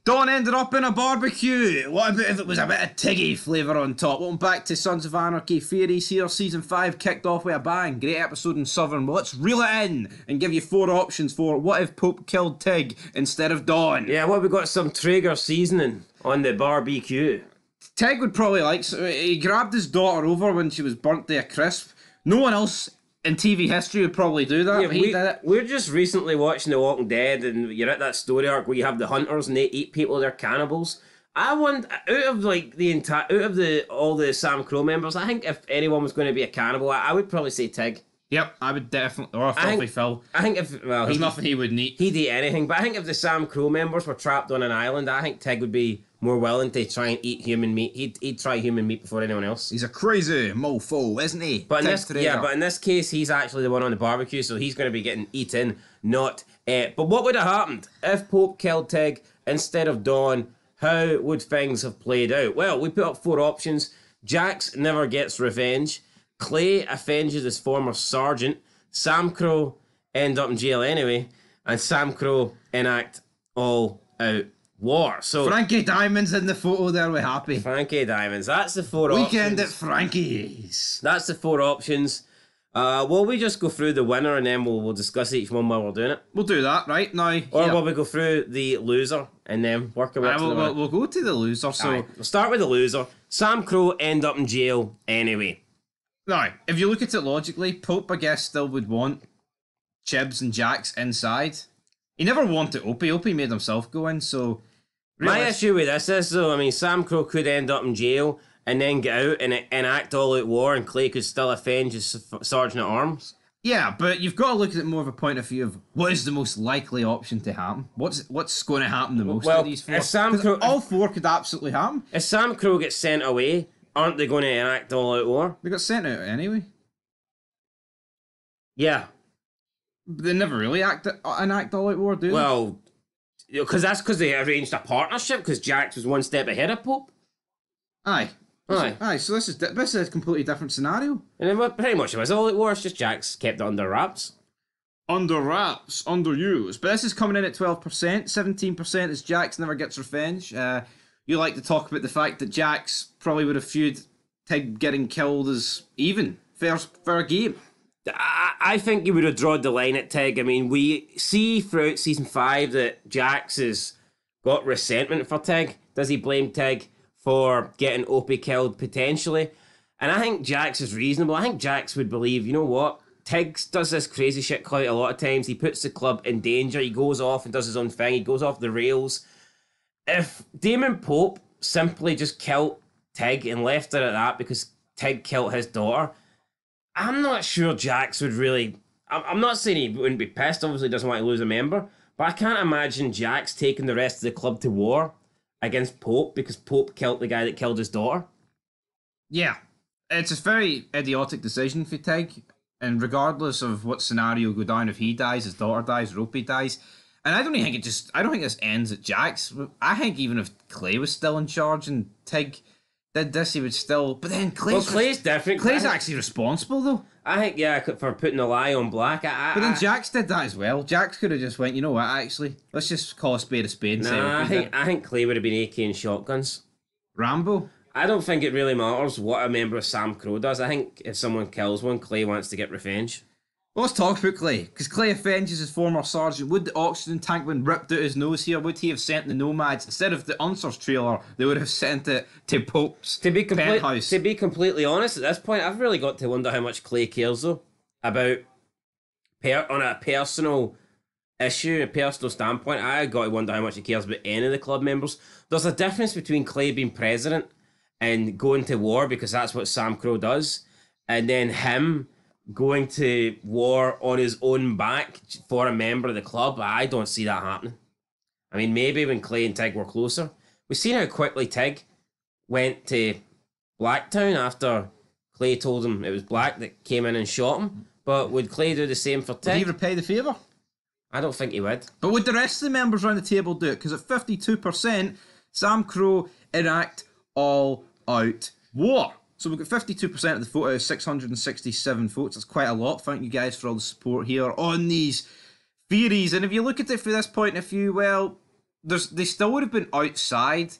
Dawn ended up in a barbecue. What about if it was a bit of Tiggy flavour on top? Welcome back to Sons of Anarchy. Theories here. Season 5 kicked off with a bang. Great episode in Southern. Well, let's reel it in and give you 4 options for what if Pope killed Tig instead of Dawn. Yeah, well, we got some Traeger seasoning on the barbecue. Tig would probably like... So he grabbed his daughter over when she was burnt to a crisp. No one else in TV history would probably do that, Yeah, but he did it. we're just recently watching The Walking Dead, and you're at that story arc where you have the hunters and they eat people, they're cannibals. I want out of all the Sam Crow members, I think if anyone was going to be a cannibal, I would probably say Tig. Yep, I would definitely... Or Filthy Phil. I think if There's nothing he wouldn't eat. he'd eat anything, but I think if the Sam Crow members were trapped on an island, I think Tig would be more willing to try and eat human meat. He'd try human meat before anyone else. He's a crazy mofo, isn't he? But in this case, he's actually the one on the barbecue, so he's going to be getting eaten, not. But what would have happened if Pope killed Tig instead of Dawn? How would things have played out? Well, we put up 4 options. Jax never gets revenge. Clay avenges his former sergeant. Sam Crow end up in jail anyway, and Sam Crow enact all out war. So Frankie Diamond's in the photo there, we're happy. Frankie Diamonds. That's the 4 options. Weekend at Frankie's. That's the 4 options. Will we just go through the winner and then we'll discuss each one while we're doing it? We'll do that right now. Or will we go through the loser and then work our way up to the winner? We'll go to the loser. So we'll start with the loser. Sam Crow end up in jail anyway. now, if you look at it logically, Pope, I guess, still would want Chibs and Jax inside. He never wanted Opie. Opie made himself go in, so... My issue with this is, though, I mean, Sam Crow could end up in jail and then get out and enact all-out war, and Clay could still avenge his sergeant-at-arms. Yeah, but you've got to look at it more of a point of view of what is the most likely option to happen. What's going to happen the most of these 4? If Sam Crow, all 4 could absolutely happen. If Sam Crow gets sent away, aren't they going to enact all-out war? They got sent out anyway. Yeah. But they never really enact all-out war, do they? Well, because they arranged a partnership, because Jax was one step ahead of Pope. Aye. Aye. So this is a completely different scenario. And then pretty much it was all it was, just Jax kept it under wraps. Under wraps, underused. But this is coming in at 12%. 17% is Jax never gets revenge. You like to talk about the fact that Jax probably would have viewed Tig getting killed as even. Fair game. I think you would have drawn the line at Tig. I mean, we see throughout season 5 that Jax has got resentment for Tig. Does he blame Tig for getting Opie killed potentially? And I think Jax is reasonable. I think Jax would believe, you know what? Tig does this crazy shit quite a lot of times. He puts the club in danger. He goes off and does his own thing. He goes off the rails. If Damon Pope simply just killed Tig and left it at that because Tig killed his daughter, I'm not sure Jax would really... I'm not saying he wouldn't be pissed. Obviously, he doesn't want to lose a member. But I can't imagine Jax taking the rest of the club to war against Pope because Pope killed the guy that killed his daughter. Yeah. It's a very idiotic decision for Tig. And regardless of what scenario go down, if he dies, his daughter dies, or Opie dies... And I don't think this ends at Jax. I think even if Clay was still in charge and Tig did this, he would still... But then Clay's different. Clay's actually responsible, though. I think, yeah, for putting a lie on Black. But then Jax did that as well. Jax could have just went, you know what, actually, let's just call a spade and say... I think Clay would have been AK and shotguns. Rambo? I don't think it really matters what a member of Sam Crow does. I think if someone kills one, Clay wants to get revenge. Well, let's talk about Clay, because Clay avenges his former sergeant. Would the oxygen tank been ripped out his nose here? Would he have sent the Nomads, instead of the Unsers trailer, they would have sent it to Pope's penthouse? To be completely honest, at this point, I've really got to wonder how much Clay cares, though, about, on a personal issue, a personal standpoint, I got to wonder how much he cares about any of the club members. There's a difference between Clay being president and going to war, because that's what Sam Crow does, and then him going to war on his own back for a member of the club. I don't see that happening. I mean, maybe when Clay and Tig were closer. We've seen how quickly Tig went to Blacktown after Clay told him it was Black that came in and shot him. But would Clay do the same for Tig? Would he repay the favour? I don't think he would. But would the rest of the members around the table do it? Because at 52%, Sam Crow enact all out war. So we've got 52% of the vote out of 667 votes. That's quite a lot. Thank you guys for all the support here on these theories. And if you look at it from this point of view, well, they still would have been outside,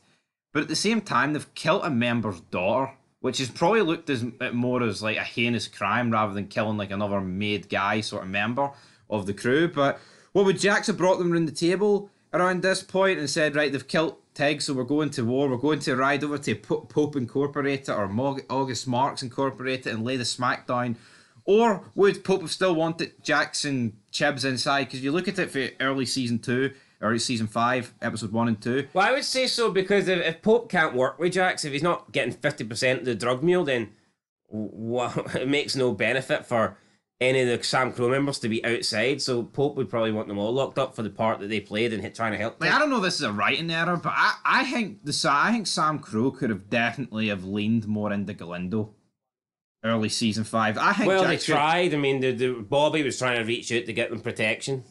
but at the same time, they've killed a member's daughter, which is probably looked at more as like a heinous crime rather than killing like another made guy sort of member of the crew. But what would Jax have brought them around the table around this point and said, right, they've killed Tig, so we're going to war. We're going to ride over to Pope Incorporated or August Marks Incorporated and lay the smackdown. Or would Pope have still wanted Jax and Chibs inside? Because you look at it for early season 2, or season 5, episode 1 and 2. Well, I would say so, because if Pope can't work with Jax, if he's not getting 50% of the drug meal, then it makes no benefit for any of the Sam Crow members to be outside. So Pope would probably want them all locked up for the part that they played and trying to help them. Like, I don't know if this is a writing error, but I think Sam Crow could have definitely have leaned more into Galindo early season 5. I think they tried. I mean, the Bobby was trying to reach out to get them protection.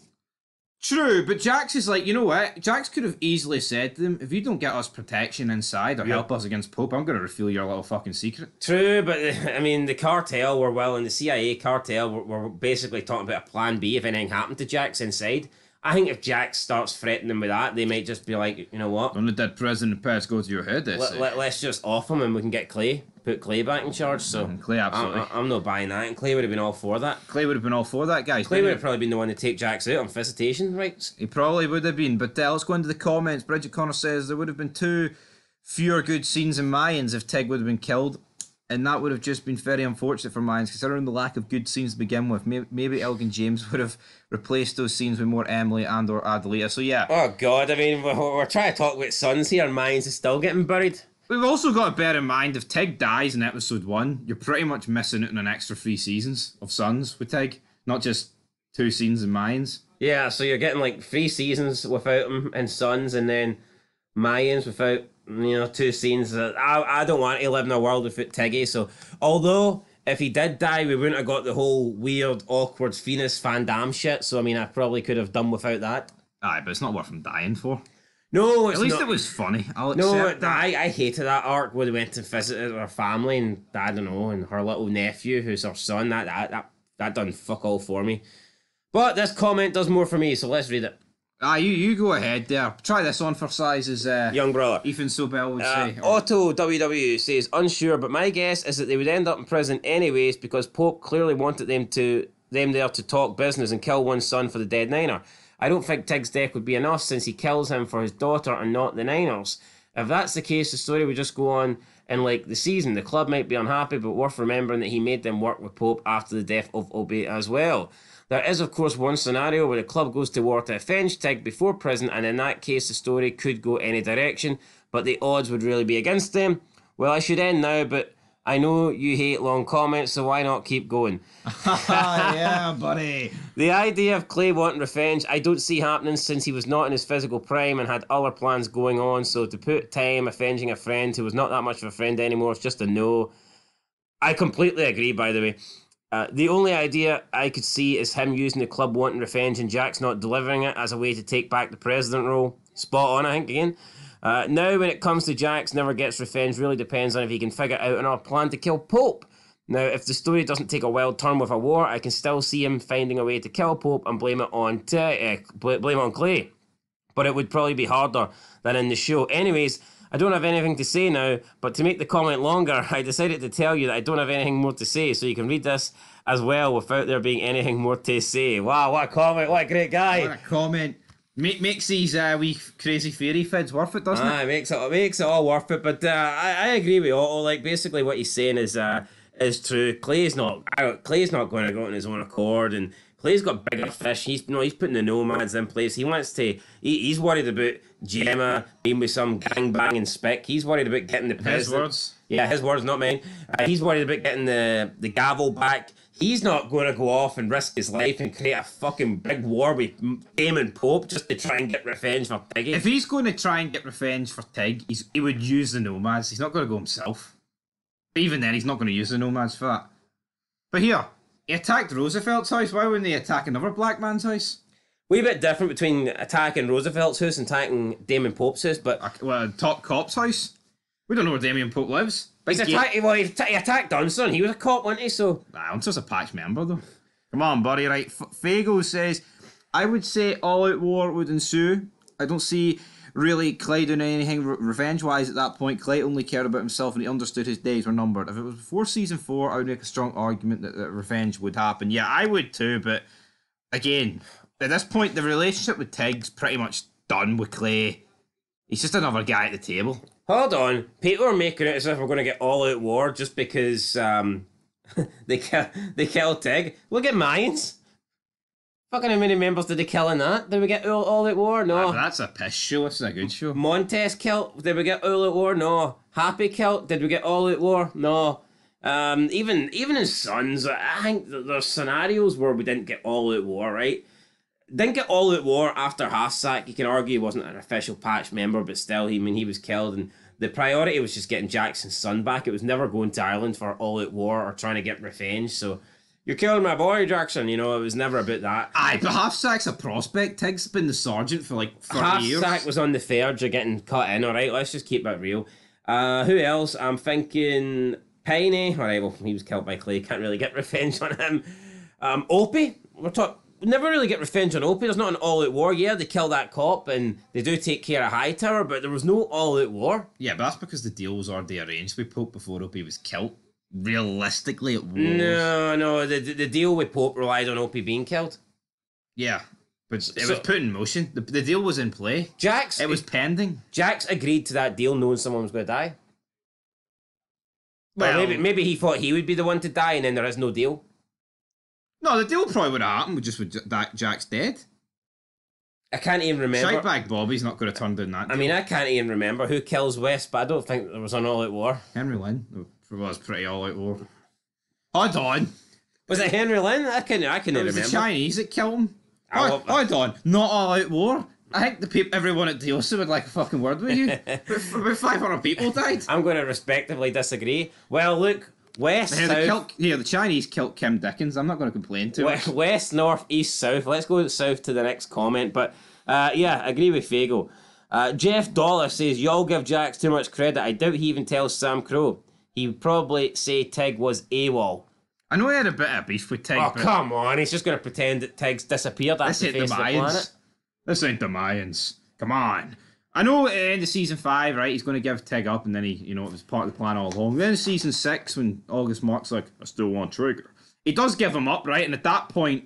True, but Jax is like, you know what? Jax could have easily said to them, if you don't get us protection inside or help us against Pope, I'm going to reveal your little fucking secret. True, but I mean, the cartel were willing, the CIA cartel were basically talking about a plan B if anything happened to Jax inside. I think if Jax starts threatening them with that, they might just be like, you know what? Don't let that President Pets go to your head, let's just off him and we can get Clay. Put Clay back in charge. So Clay, absolutely. I'm not buying that, and Clay would have been all for that. Clay would have been all for that, guys. Clay would have probably been the one to take Jax out on visitation rights. He probably would have been, but let's go into the comments. Bridget Connor says there would have been 2 fewer good scenes in Mayans if Tig would have been killed, and that would have just been very unfortunate for Mayans, considering the lack of good scenes to begin with. Maybe Elgin James would have replaced those scenes with more Emily and or Adelita. So yeah. Oh God, I mean, we're trying to talk about sons here, and Mayans is still getting buried. We've also got to bear in mind, if Tig dies in episode 1, you're pretty much missing out on an extra 3 seasons of Sons with Tig, not just 2 seasons in Mayans. Yeah, so you're getting like 3 seasons without him in Sons, and then Mayans without, 2 scenes. I don't want to live in a world without Tiggy, so although if he did die, we wouldn't have got the whole weird, awkward Venus Van Damme shit, so I mean, I probably could have done without that. Aye, but it's not worth him dying for. No, it's at least not. It was funny. I'll accept that. I hated that arc where they went to visit her family and I don't know, and her little nephew who's her son. That done fuck all for me. But this comment does more for me, so let's read it. You go ahead there. Try this on for size, as young brother Ethan Sobel would say. Otto WW says unsure, but my guess is that they would end up in prison anyways because Pope clearly wanted them there to talk business and kill one son for the dead Niner. I don't think Tig's death would be enough since he kills him for his daughter and not the Niners. If that's the case, the story would just go on in like the season. The club might be unhappy, but worth remembering that he made them work with Pope after the death of Obi as well. There is, of course, one scenario where the club goes to war to avenge Tig before prison, and in that case, the story could go any direction, but the odds would really be against them. Well, I should end now, but I know you hate long comments, so why not keep going? Yeah, buddy. The idea of Clay wanting revenge, I don't see happening since he was not in his physical prime and had other plans going on, so to put time avenging a friend who was not that much of a friend anymore, it's just a no. I completely agree, by the way. The only idea I could see is him using the club wanting revenge and Jax not delivering it as a way to take back the president role. Spot on, I think, again. Now, when it comes to Jax never gets revenge, really depends on if he can figure out another plan to kill Pope. Now, if the story doesn't take a wild turn with a war, I can still see him finding a way to kill Pope and blame it on Clay. But it would probably be harder than in the show. Anyways, I don't have anything to say now, but to make the comment longer, I decided to tell you that I don't have anything more to say, so you can read this as well without there being anything more to say. Wow, what a comment, what a great guy. What a comment. Makes these wee crazy fairy fids worth it, doesn't it? It makes it all worth it, but I agree with Otto. Like, basically what he's saying is true. Clay's not going to go on his own accord, and Clay's got bigger fish. He's putting the nomads in place. He wants to. He's worried about Gemma being with some gangbanging spick. He's worried about getting the president. His words. Yeah, his words, not mine. He's worried about getting the gavel back. He's not going to go off and risk his life and create a fucking big war with Damon Pope just to try and get revenge for Tiggy. If he's going to try and get revenge for Tig, he would use the nomads. He's not going to go himself. Even then, he's not going to use the nomads for that. But here, he attacked Roosevelt's house. Why wouldn't he attack another black man's house? Wee bit different between attacking Roosevelt's house and attacking Damon Pope's house, but well, top cop's house. We don't know where Damien Pope lives. He attacked Dunson. He was a cop, wasn't he? So Dunson's a patch member, though. Come on, buddy. Right, Fago says, I would say all-out war would ensue. I don't see really Clay doing anything revenge-wise at that point. Clay only cared about himself and he understood his days were numbered. If it was before season 4, I would make a strong argument that revenge would happen. Yeah, I would too, but again, at this point, the relationship with Tig's pretty much done with Clay. He's just another guy at the table. Hold on. People are making it as if we're going to get all-out war just because they kill Tig. Look at Mayans. Fucking how many members did they kill in that? Did we get all-out war? No. That's a piss show. This is a good show. Montez killed. Did we get all-out war? No. Happy killed. Did we get all-out war? No. Even in Sons, I think there's scenarios where we didn't get all-out war, right? Didn't get all-out war after Hassack. You can argue he wasn't an official patch member, but still, he was killed, and the priority was just getting Jackson's son back. It was never going to Ireland for all-out war or trying to get revenge, so you're killing my boy, Jackson. You know, it was never about that. Aye, but Halfsack's a prospect. Tig's been the sergeant for like 30 years. Halfsack was on the verge of getting cut in, alright? Let's just keep it real. Who else? I'm thinking Piney. Alright, well, he was killed by Clay. Can't really get revenge on him. Opie. We never really get revenge on Opie. There's not an all-out war. Yeah, they kill that cop and they do take care of Hightower, but there was no all-out war. Yeah, but that's because the deal was already arranged with Pope before Opie was killed. Realistically, it was. No. The deal with Pope relied on Opie being killed. Yeah, but it was put in motion. The deal was in play. It was pending. Jax agreed to that deal knowing someone was going to die. Well, or maybe he thought he would be the one to die and then there is no deal. No, the deal probably would have happened with Jack's dead. I can't even remember. Shitebag Bobby's not going to turn down that deal. I mean, I can't even remember who kills West, but I don't think there was an all-out war. Henry Lynn. It was pretty all-out war. Hold on. Was it Henry Lynn? I couldn't remember. It was the Chinese that killed him. Hold on. Not all-out war. I think everyone at Diosa would like a fucking word with you. About 500 people died. I'm going to respectively disagree. Well, look, West, South... the Chinese killed Kim Dickens. I'm not going to complain too much. West, North, East, South. Let's go south to the next comment. But, yeah, I agree with Fago. Jeff Dollar says, y'all give Jax too much credit. I doubt he even tells Sam Crow. He would probably say Tig was AWOL. I know he had a bit of beef with Tig. Oh, come on. He's just going to pretend that Tig's disappeared off the face of the planet. This ain't the Mayans. Come on. I know at the end of season 5, right, he's going to give Tig up, and then it was part of the plan all along. Then in season 6, when August Mark's like, I still want Trigger, he does give him up, right? And at that point,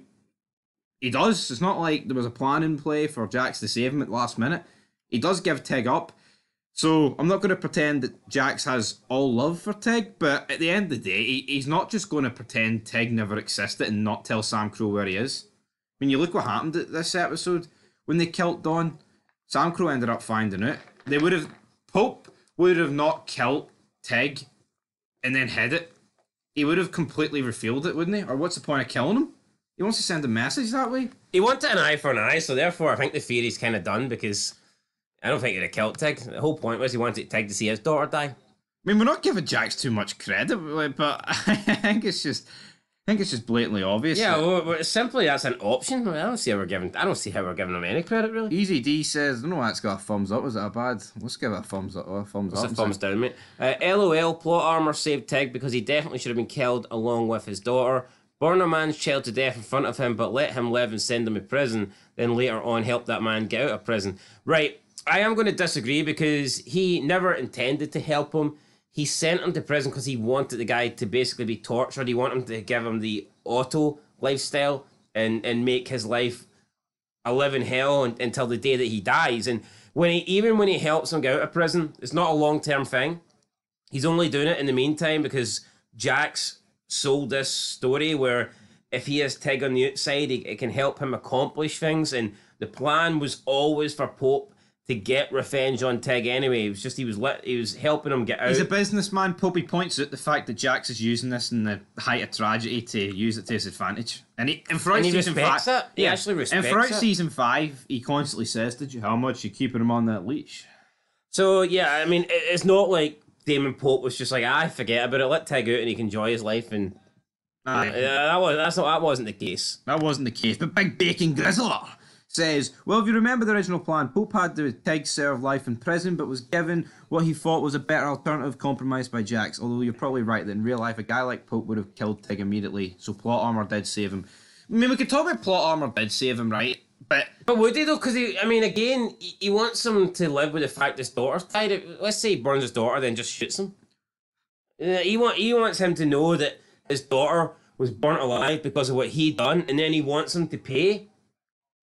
he does. It's not like there was a plan in play for Jax to save him at the last minute. He does give Tig up. So I'm not going to pretend that Jax has all love for Tig, but at the end of the day, he's not just going to pretend Tig never existed and not tell Sam Crow where he is. I mean, you look what happened at this episode. When they killed Dawn, Sam Crow ended up finding out. Pope would have not killed Tig and then hid it. He would have completely revealed it, wouldn't he? Or what's the point of killing him? He wants to send a message that way. He wanted an eye for an eye, so therefore I think the theory's kind of done because I don't think he'd have killed Tig. The whole point was he wanted Tig to see his daughter die. I mean, we're not giving Jax too much credit, but I think it's just blatantly obvious. Yeah, well, simply that's an option. I don't see how we're giving him any credit, really. Easy D says, I don't know why it's got a thumbs up. Was it a bad? Let's give it a thumbs up. It's a thumbs down, mate. LOL, plot armor saved Tig because he definitely should have been killed along with his daughter. Burn a man's child to death in front of him, but let him live and send him to prison. Then later on, help that man get out of prison. Right, I am going to disagree because he never intended to help him. He sent him to prison because he wanted the guy to basically be tortured. He wanted him to give him the auto lifestyle and make his life a living hell until the day that he dies. And when he helps him get out of prison, it's not a long-term thing. He's only doing it in the meantime because Jax sold this story where if he has Tig on the outside, it can help him accomplish things. And the plan was always for Pope to get revenge on Tig anyway. It was just he was helping him get out. He's a businessman. Pope points out the fact that Jax is using this in the height of tragedy to use it to his advantage. And he respects it. He actually respects it. And throughout season 5, he constantly says, "Did you how much you keeping him on that leash?" So yeah, I mean, it's not like Damon Pope was just like, forget about it, let Tig out and he can enjoy his life. And that wasn't the case. That wasn't the case. But Big Bacon Grizzler says, well, if you remember the original plan, Pope had to Tig serve life in prison, but was given what he thought was a better alternative compromised by Jax. Although you're probably right that in real life, a guy like Pope would have killed Tig immediately, so plot armor did save him. I mean, we could talk about plot armor did save him, right? But would he though? Because he wants him to live with the fact his daughter's died. Let's say he burns his daughter, then just shoots him. He wants him to know that his daughter was burnt alive because of what he done, and then he wants him to pay.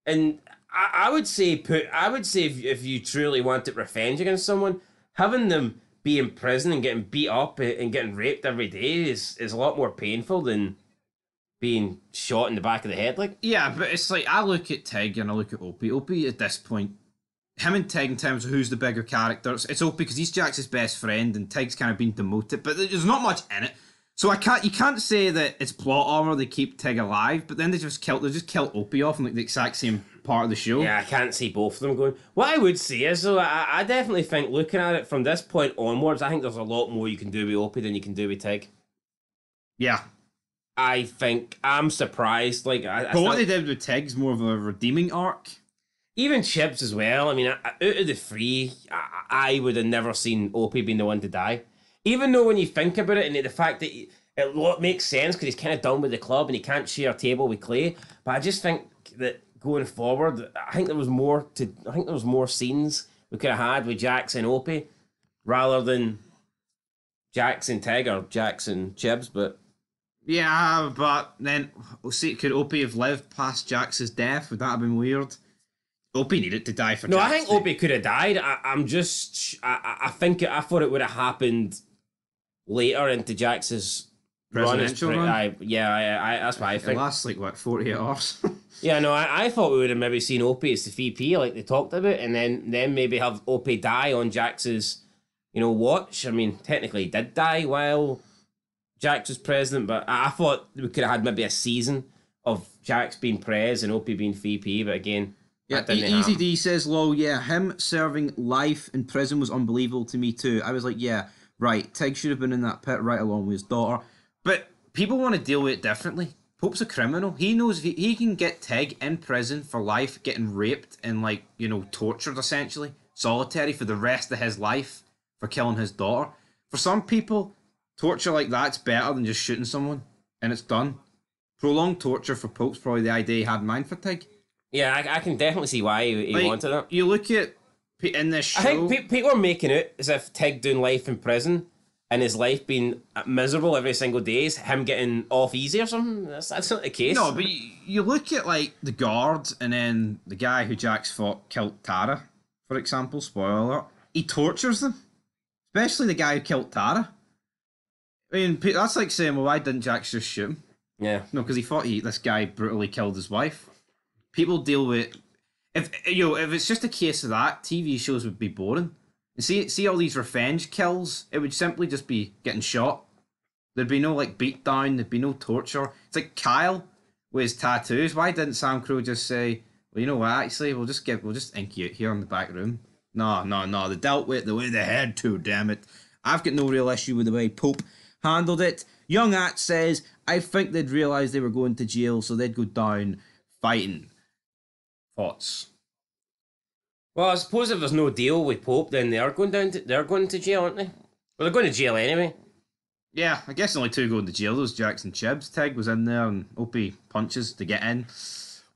And I would say if you truly wanted revenge against someone, having them be in prison and getting beat up and getting raped every day is a lot more painful than being shot in the back of the head. Like, yeah, but it's like I look at Tig and I look at Opie. Opie at this point, him and Tig in terms of who's the bigger character, it's Opie because he's Jax's best friend and Tig's kind of been demoted, but there's not much in it. So you can't say that it's plot armor they keep Tig alive, but then they just kill Opie off in like the exact same part of the show. Yeah, I can't see both of them going. What I would say is though, I definitely think looking at it from this point onwards, I think there's a lot more you can do with Opie than you can do with Tig. Yeah. I think I'm surprised. Like, but what they did with Tig's more of a redeeming arc. Even Chibs as well. I mean, out of the three, I would have never seen Opie being the one to die. Even though when you think about it, and the fact that it makes sense because he's kind of done with the club and he can't share a table with Clay. But I just think that going forward, I think there was more scenes we could have had with Jax and Opie rather than Jax and Tig or Jax and Chibs. But yeah, but then we'll see. Could Opie have lived past Jax's death? Would that have been weird? Opie needed to die for. No, Jax I think Opie could have died. I thought it would have happened later into Jax's presidential run. That's what I think. It lasts like what 48 hours. Yeah, no, I thought we would have maybe seen Opie as the VP like they talked about, and then maybe have Opie die on Jax's, watch. I mean, technically he did die while Jax was president, but I thought we could have had maybe a season of Jax being pres and Opie being VP, but again. Yeah, Easy D says, lol, yeah, him serving life in prison was unbelievable to me too. I was like, yeah, right, Tig should have been in that pit right along with his daughter. But people want to deal with it differently. Pope's a criminal. He knows if he can get Tig in prison for life, getting raped and, tortured essentially, solitary for the rest of his life for killing his daughter. For some people, torture like that's better than just shooting someone and it's done. Prolonged torture for Pope's probably the idea he had in mind for Tig. Yeah, I can definitely see why he wanted it. You look at in this show. I think people are making it as if Tig doing life in prison and his life being miserable every single day is him getting off easy or something. That's not the case. No, but you look at the guards and then the guy who Jax fought killed Tara, for example. Spoiler alert. He tortures them, especially the guy who killed Tara. I mean, that's like saying, well, why didn't Jax just shoot him? Yeah. No, because he thought this guy brutally killed his wife. People deal with if it's just a case of that, TV shows would be boring. And see all these revenge kills, it would simply just be getting shot. There'd be no beat down, there'd be no torture. It's like Kyle with his tattoos. Why didn't Sam Crow just say, well, you know what, actually we'll just ink you here in the back room. No, they dealt with it the way they had to, damn it. I've got no real issue with the way Pope handled it. Young At says, I think they'd realise they were going to jail, so they'd go down fighting. Thoughts? Well, I suppose if there's no deal with Pope, then they're going to jail, aren't they? Well, they're going to jail anyway. Yeah, I guess only two going to jail. Those Jax and Chibs. Tig was in there, and Opie punches to get in.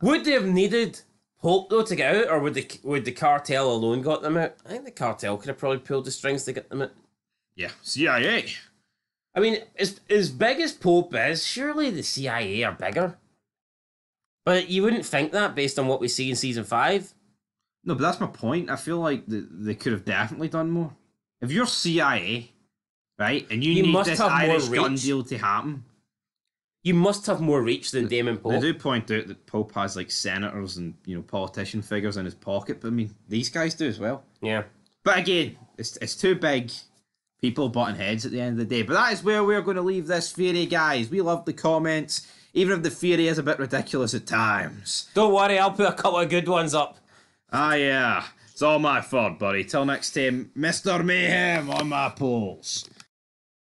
Would they have needed Pope though to get out, or would the cartel alone got them out? I think the cartel could have probably pulled the strings to get them out. Yeah, CIA. I mean, as big as Pope is, surely the CIA are bigger. But you wouldn't think that based on what we see in season 5. No, but that's my point. I feel like they could have definitely done more. If you're CIA, right, and you need this Irish gun deal to happen, you must have more reach than Damon Pope. They do point out that Pope has senators and politician figures in his pocket, but I mean these guys do as well. Yeah. But again, it's too big. People butting heads at the end of the day. But that is where we're going to leave this theory, guys. We love the comments, even if the theory is a bit ridiculous at times. Don't worry, I'll put a couple of good ones up. Ah, yeah. It's all my fault, buddy. Till next time, Mr. Mayhem on my polls.